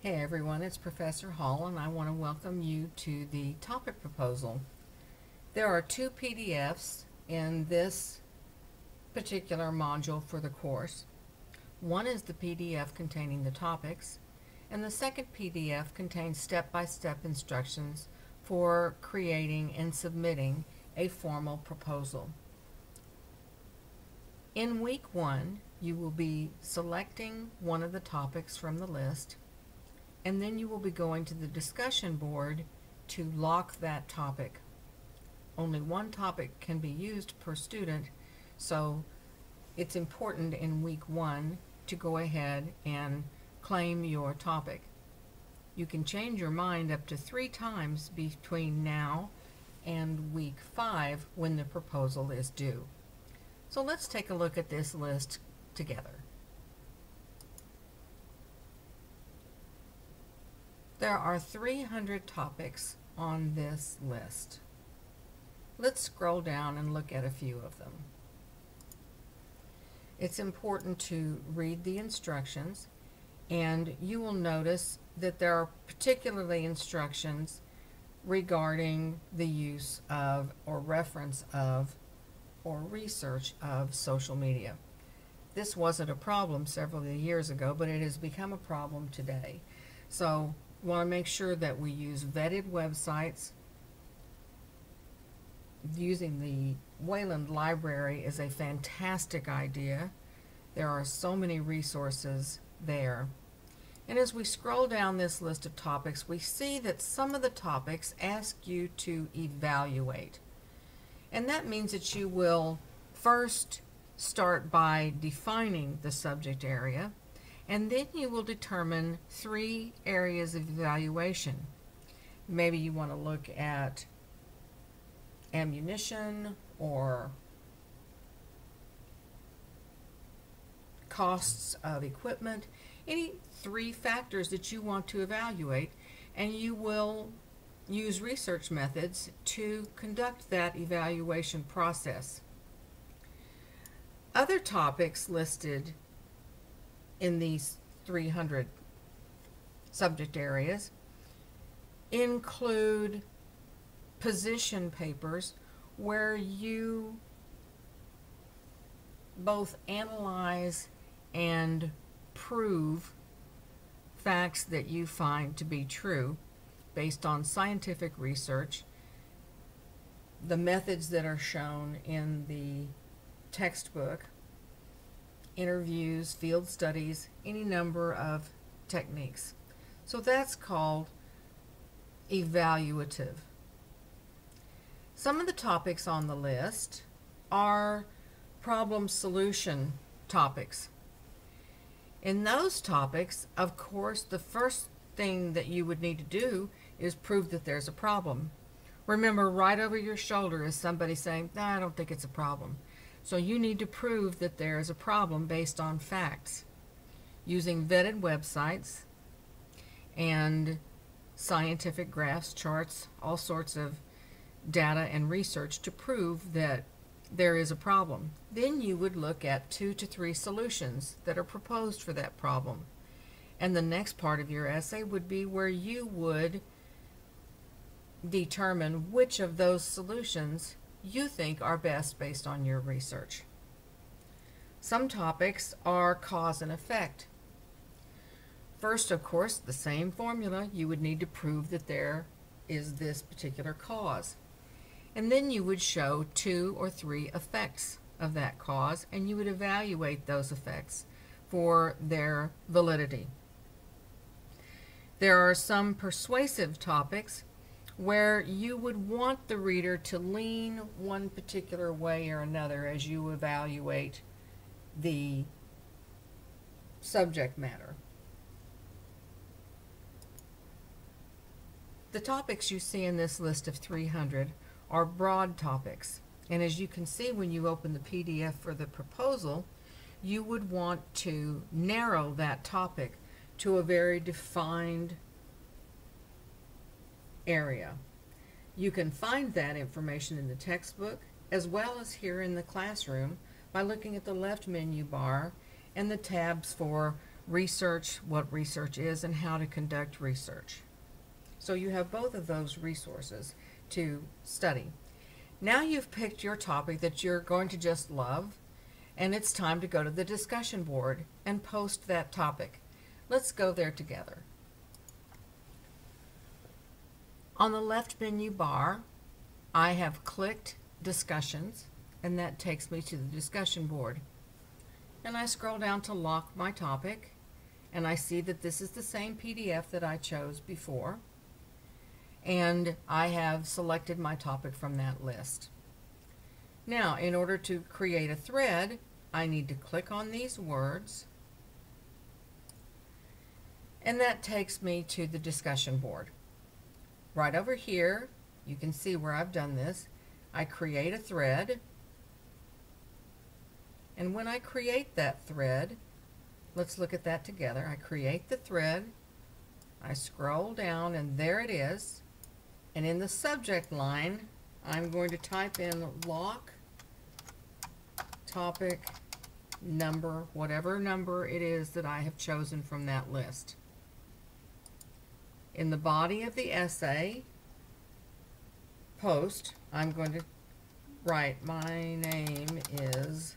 Hey everyone, it's Professor Hall and I want to welcome you to the topic proposal. There are two PDFs in this particular module for the course. One is the PDF containing the topics, and the second PDF contains step-by-step instructions for creating and submitting a formal proposal. In week 1, you will be selecting one of the topics from the list, and then you will be going to the discussion board to lock that topic. Only one topic can be used per student, so it's important in week 1 to go ahead and claim your topic. You can change your mind up to 3 times between now and week 5 when the proposal is due. So let's take a look at this list together. There are 300 topics on this list. Let's scroll down and look at a few of them. It's important to read the instructions, and you will notice that there are particularly instructions regarding the use of or reference of or research of social media. This wasn't a problem several years ago, but it has become a problem today. So we want to make sure that we use vetted websites. Using the Wayland Library is a fantastic idea. There are so many resources there. And as we scroll down this list of topics, we see that some of the topics ask you to evaluate. And that means that you will first start by defining the subject area, and then you will determine 3 areas of evaluation. Maybe you want to look at ammunition or costs of equipment, any 3 factors that you want to evaluate, and you will use research methods to conduct that evaluation process. Other topics listed in these 300 subject areas include position papers where you both analyze and prove facts that you find to be true based on scientific research, the methods that are shown in the textbook, interviews, field studies, any number of techniques. So that's called evaluative. Some of the topics on the list are problem solution topics. In those topics, of course, the first thing that you would need to do is prove that there's a problem. Remember, right over your shoulder is somebody saying, "No, I don't think it's a problem." So you need to prove that there is a problem based on facts, using vetted websites and scientific graphs, charts, all sorts of data and research to prove that there is a problem. Then you would look at 2 to 3 solutions that are proposed for that problem. And the next part of your essay would be where you would determine which of those solutions you think are best based on your research. Some topics are cause and effect. First, of course, the same formula. You would need to prove that there is this particular cause. And then you would show 2 or 3 effects of that cause, and you would evaluate those effects for their validity. There are some persuasive topics where you would want the reader to lean one particular way or another as you evaluate the subject matter. The topics you see in this list of 300 are broad topics, and as you can see when you open the PDF for the proposal, you would want to narrow that topic to a very defined area. You can find that information in the textbook as well as here in the classroom by looking at the left menu bar and the tabs for research, what research is, and how to conduct research. So you have both of those resources to study. Now you've picked your topic that you're going to just love, and it's time to go to the discussion board and post that topic. Let's go there together. On the left menu bar, I have clicked Discussions, and that takes me to the discussion board. And I scroll down to lock my topic, and I see that this is the same PDF that I chose before, and I have selected my topic from that list. Now, in order to create a thread, I need to click on these words, and that takes me to the discussion board. Right over here, you can see where I've done this. I create a thread, and when I create that thread, let's look at that together. I create the thread, I scroll down, and there it is. And in the subject line, I'm going to type in lock topic number, whatever number it is that I have chosen from that list. In the body of the essay post, I'm going to write, my name is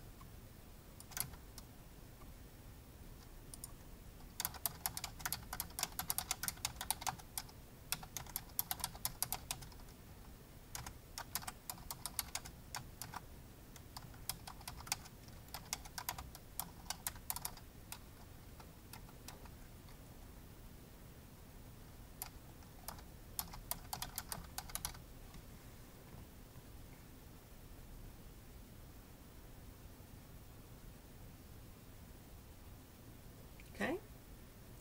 okay.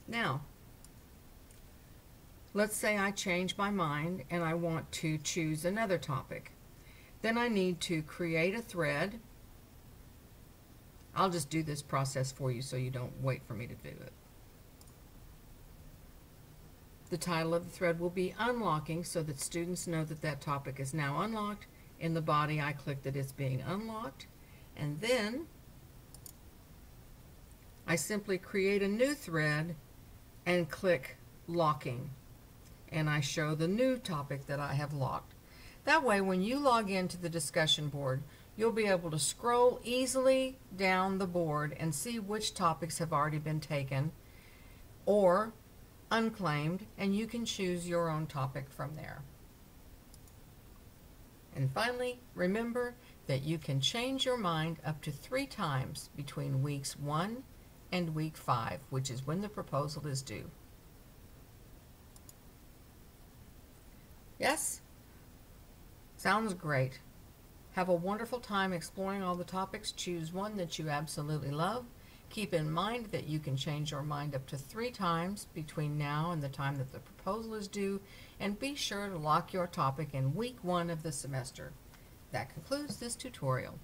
Now, let's say I change my mind and I want to choose another topic. Then I need to create a thread. I'll just do this process for you so you don't wait for me to do it. The title of the thread will be Unlocking, so that students know that that topic is now unlocked. In the body, I click that it's being unlocked, and then I simply create a new thread and click Locking, and I show the new topic that I have locked. That way, when you log into the discussion board, you'll be able to scroll easily down the board and see which topics have already been taken or unclaimed, and you can choose your own topic from there. And finally, remember that you can change your mind up to 3 times between weeks 1 and week 5, which is when the proposal is due. Yes? Sounds great. Have a wonderful time exploring all the topics. Choose one that you absolutely love. Keep in mind that you can change your mind up to 3 times between now and the time that the proposal is due, and be sure to lock your topic in week 1 of the semester. That concludes this tutorial.